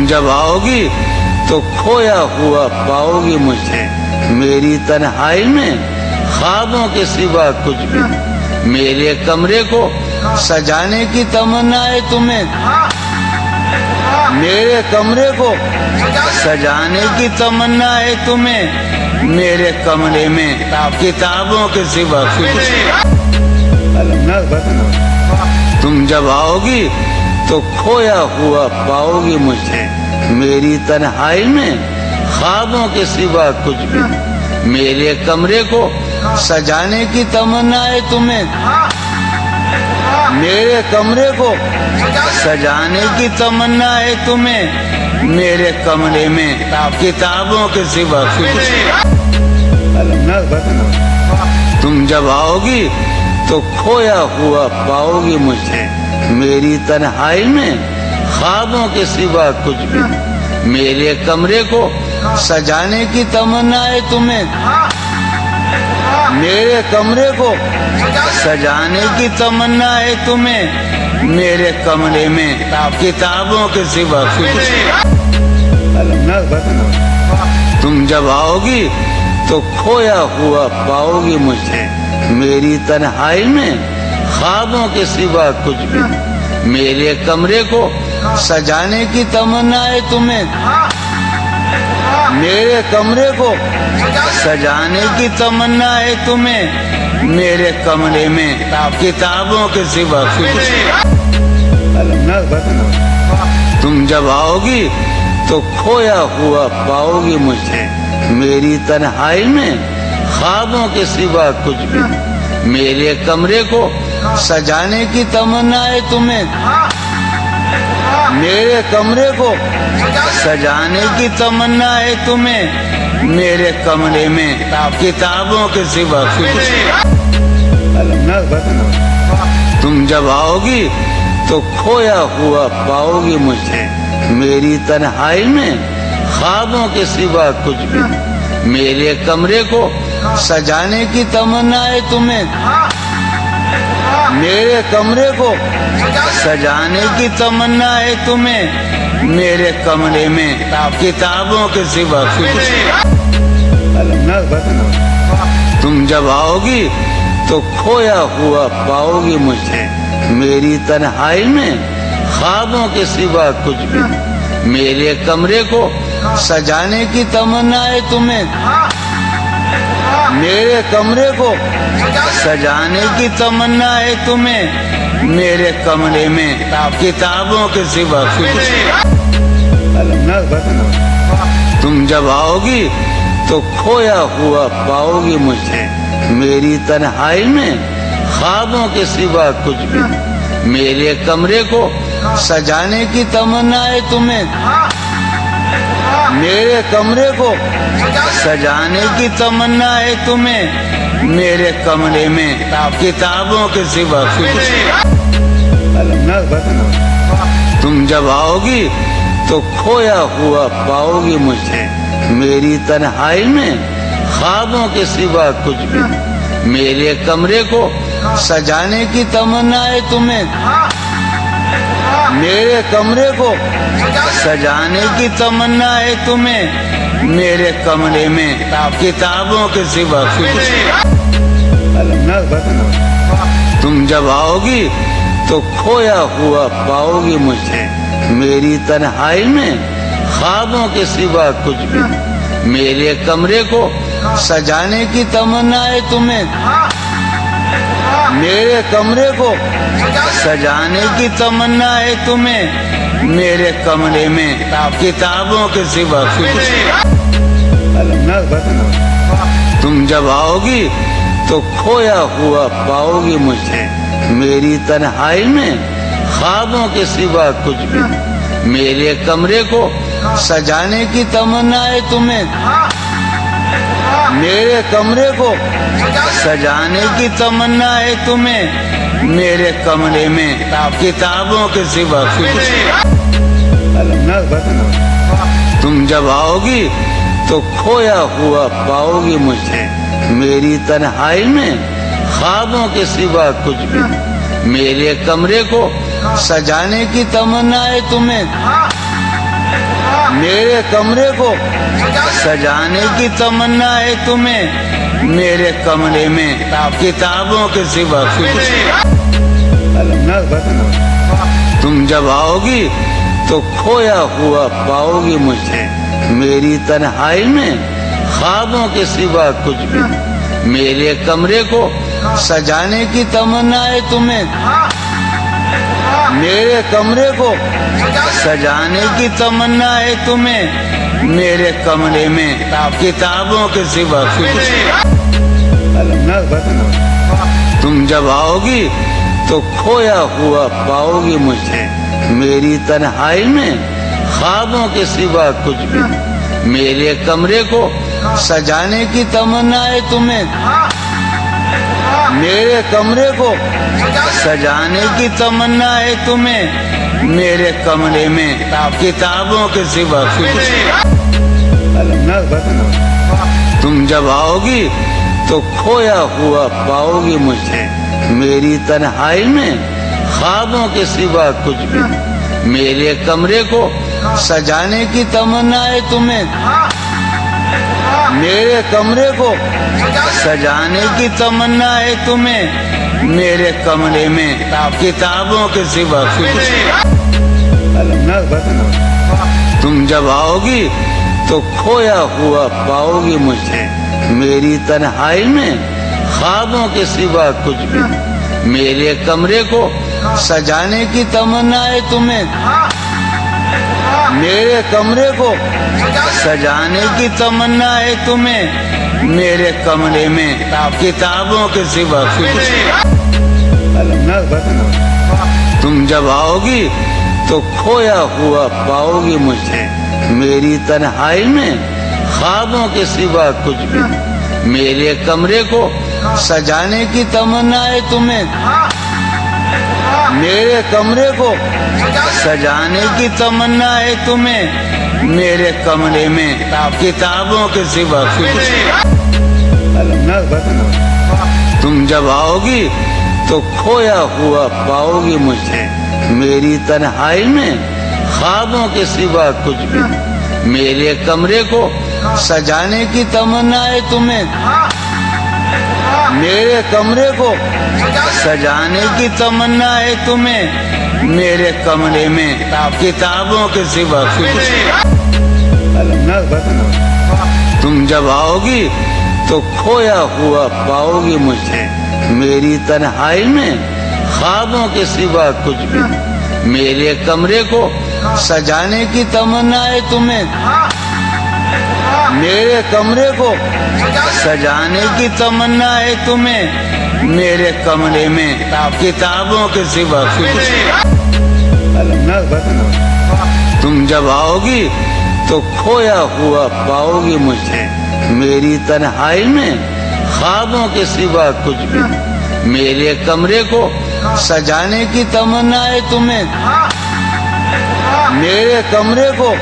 تم جب آؤ گی تو کھویا ہوا پاؤ گی مجھے، میری تنہائی میں خوابوں کے سوا کچھ بھی نہیں، میرے کمرے کو سجانے کی تمنا ہے تمہیں، میرے کمرے کو سجانے کی تمنا ہے تمہیں، میرے کمرے میں کتابوں کے سوا کچھ نہیں۔ تم جب آؤ گی تو کھویا ہوا پاؤ گی مجھے، میری تنہائی میں خوابوں کے سوا کچھ بھی نہیں، میرے کمرے کو سجانے کی تمنا ہے تمہیں، میرے کمرے کو سجانے کی تمنا ہے تمہیں، میرے کمرے میں کتابوں کے سوا کچھ نہیں۔ تم جب آؤ گی تو کھویا ہوا پاؤ گی مجھے، میری تنہائی میں خوابوں کے سوا کچھ بھی نہیں، میرے کمرے کو سجانے کی تمنا ہے تمہیں، میرے کمرے کو سجانے کی تمنا ہے تمہیں، میرے کمرے میں کتابوں کے سوا کچھ نہیں۔ تم جب آؤ گی تو کھویا ہوا پاؤ گی مجھے، میری تنہائی میں خوابوں کے سوا کچھ بھی نہیں، میرے کمرے کو سجانے کی تمنا ہے تمہیں، میرے کمرے کو سجانے کی تمنا ہے تمہیں، میرے کمرے میں کتابوں کے سوا کچھ نہیں۔ تم جب آؤ گی تو کھویا ہوا پاؤ گی مجھے، میری تنہائی میں خوابوں کے سوا کچھ بھی نہیں، میرے کمرے کو سجانے کی تمنا ہے تمہیں، میرے کمرے کو سجانے کی تمنا ہے تمہیں، میرے کمرے میں کتابوں کے سوا کچھ نہیں۔ تم جب آؤ گی تو کھویا ہوا پاؤ گی مجھے، میری تنہائی میں خوابوں کے سوا کچھ بھی نہیں، میرے کمرے کو سجانے کی تمنا ہے تمہیں، میرے کمرے کو سجانے کی تمنا ہے تمہیں، میرے کمرے میں کتابوں کے سوا کچھ نہیں۔ تم جب آؤ گی تو کھویا ہوا پاؤ گی مجھے، میری تنہائی میں خوابوں کے سوا کچھ بھی نہیں، میرے کمرے کو سجانے کی تمنا ہے تمہیں، میرے کمرے کو سجانے کی تمنا ہے تمہیں، میرے کمرے میں کتابوں کے سوا کچھ نہیں۔ تم جب آؤ گی تو کھویا ہوا پاؤ گی مجھے، میری تنہائی میں خوابوں کے سوا کچھ بھی نہیں، میرے کمرے کو سجانے کی تمنا ہے تمہیں، میرے کمرے کو سجانے کی تمنا ہے تمہیں، میرے کمرے میں کتابوں کے سوا کچھ نہیں۔ تم جب آؤ گی تو کھویا ہوا پاؤ گی مجھے، میری تنہائی میں خوابوں کے سوا کچھ بھی نہیں، میرے کمرے کو سجانے کی تمنا ہے تمہیں، میرے کمرے کو سجانے کی تمنا ہے تمہیں، میرے کمرے میں کتابوں کے سوا کچھ نہیں۔ تم جب آؤ گی تو کھویا ہوا پاؤ گی مجھے، میری تنہائی میں خوابوں کے سوا کچھ بھی نہیں، میرے کمرے کو سجانے کی تمنا ہے تمہیں، میرے کمرے کو سجانے کی تمنا ہے تمہیں، میرے کمرے میں کتابوں کے سوا کچھ نہیں۔ تم جب آؤ گی تو کھویا ہوا پاؤ گی مجھے، میری تنہائی میں خوابوں کے سوا کچھ بھی نہیں، میرے کمرے کو سجانے کی تمنا ہے تمہیں، میرے کمرے کو سجانے کی تمنا ہے تمہیں، میرے کمرے میں کتابوں کے سوا کچھ نہیں۔ تم جب آؤ گی تو کھویا ہوا پاؤ گی مجھے، میری تنہائی میں خوابوں کے سوا کچھ بھی نہیں، میرے کمرے کو سجانے کی تمنا ہے تمہیں، میرے کمرے کو سجانے کی تمنا ہے تمہیں، میرے کمرے میں کتابوں کے سوا کچھ۔ تم جب آؤ گی تو کھویا ہوا پاؤ گی مجھے، میری تنہائی میں خوابوں کے سوا کچھ بھی۔ میرے کمرے کو سجانے کی تمنا ہے تمہیں، میرے کمرے کو سجانے کی تمنا ہے تمہیں، میرے کمرے میں کتابوں کے سوا کچھ۔ تم جب آؤ گی تو کھویا ہوا پاؤ گی مجھے، میری تنہائی میں خوابوں کے سوا کچھ بھی۔ میرے کمرے کو سجانے کی تمنا ہے تمہیں، میرے کمرے کو سجانے کی تمنا ہے تمہیں، میرے کمرے میں کتابوں کے سوا کچھ۔ تم جب آؤ گی تو کھویا ہوا پاؤ گی مجھے، میری تنہائی میں خوابوں کے سوا کچھ بھی۔ میرے کمرے کو سجانے کی تمنا ہے تمہیں، میرے کمرے کو سجانے کی تمنا ہے تمہیں، میرے کمرے میں کتابوں کے سوا کچھ۔ تم جب آؤ گی تو کھویا ہوا پاؤ گی مجھے، میری تنہائی میں خوابوں کے سوا کچھ بھی۔ میرے کمرے کو سجانے کی تمنا ہے تمہیں، میرے کمرے کو سجانے کی تمنا ہے تمہیں، میرے کمرے میں کتابوں کے سوا کچھ۔ تم جب آؤ گی تو کھویا ہوا پاؤ گی مجھے، میری تنہائی میں خوابوں کے سوا کچھ بھی۔ میرے کمرے کو سجانے کی تمنا ہے تمہیں، میرے کمرے کو سجانے کی تمنا ہے تمہیں، میرے کمرے میں کتابوں کے سوا کچھ۔ تم جب آؤ گی تو کھویا ہوا پاؤ گی مجھے، میری تنہائی میں خوابوں کے سوا کچھ بھی۔ میرے کمرے کو سجانے کی تمنا ہے تمہیں، میرے کمرے کو سجانے کی تمنا ہے تمہیں، میرے کمرے میں کتابوں کے سوا کچھ۔ تم جب آؤ گی تو کھویا ہوا پاؤ گی مجھے، میری تنہائی میں خوابوں کے سوا کچھ بھی۔ میرے کمرے کو سجانے کی تمنا ہے تمہیں، میرے کمرے کو سجانے کی تمنا ہے تمہیں، میرے کمرے میں کتابوں کے سوا کچھ۔ تم جب آؤ گی تو کھویا ہوا پاؤ گی مجھے، میری تنہائی میں خوابوں کے سوا کچھ بھی۔ میرے کمرے کو سجانے کی تمنا ہے تمہیں، میرے کمرے کو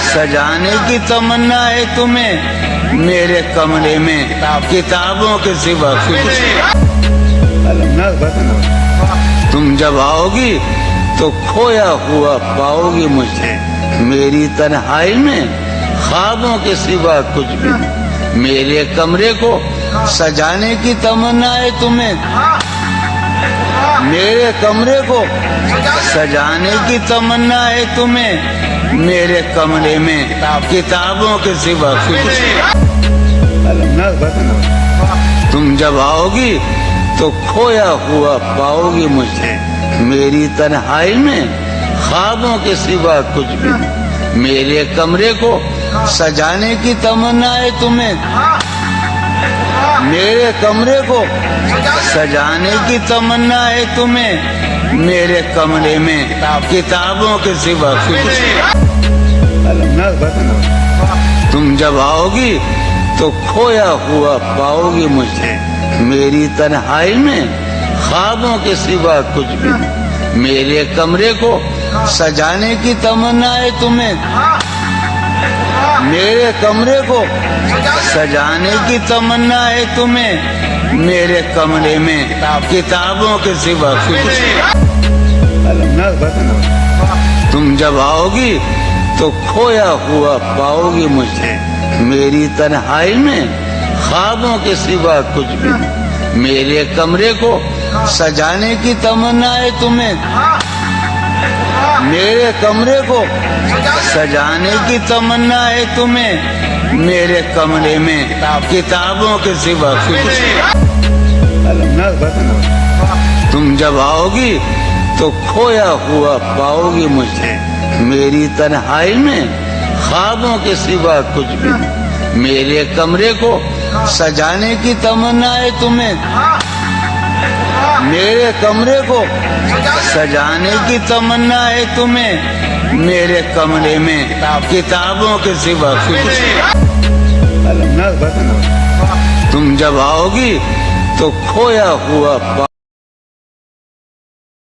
سجانے کی تمنا ہے تمہیں، میرے کمرے میں کتابوں کے سوا کچھ۔ تم جب آؤ گی تو کھویا ہوا پاؤ گی مجھے، میری تنہائی میں خوابوں کے سوا کچھ بھی۔ میرے کمرے کو سجانے کی تمنا ہے تمہیں، میرے کمرے کو سجانے کی تمنا ہے تمہیں، میرے کمرے میں کتابوں کے سوا کچھ۔ تم جب آؤ گی تو کھویا ہوا پاؤ گی مجھے، میری تنہائی میں خوابوں کے سوا کچھ بھی۔ میرے کمرے کو سجانے کی تمنا ہے تمہیں، میرے کمرے کو سجانے کی تمنا ہے تمہیں، میرے کمرے میں کتابوں کے سوا کچھ۔ تم جب آؤ گی تو کھویا ہوا پاؤ گی مجھے، میری تنہائی میں خوابوں کے سوا کچھ بھی۔ میرے کمرے کو سجانے کی تمنا ہے تمہیں، میرے کمرے کو سجانے کی تمنا ہے تمہیں، میرے کمرے میں کتابوں کے سوا کچھ۔ تم جب آؤ گی تو کھویا ہوا پاؤگی مجھے میری تنہائی میں خوابوں کے سوا کچھ بھی نہیں میرے کمرے کو سجانے کی تمنا ہے تمہیں میرے کمرے کو سجانے کی تمنا ہے تمہیں میرے کمرے میں کتابوں کے سوا کچھ تم جب آؤ گی تو کھویا ہوا پاؤ گی مجھے میری تنہائی میں خوابوں کے سوا کچھ بھی نہیں میرے کمرے کو سجانے کی تمنا ہے تمہیں میرے کمرے کو سجانے کی تمنا ہے تمہیں میرے کمرے میں کتابوں کے سوا کچھ تم جب آؤ گی تو کھویا ہوا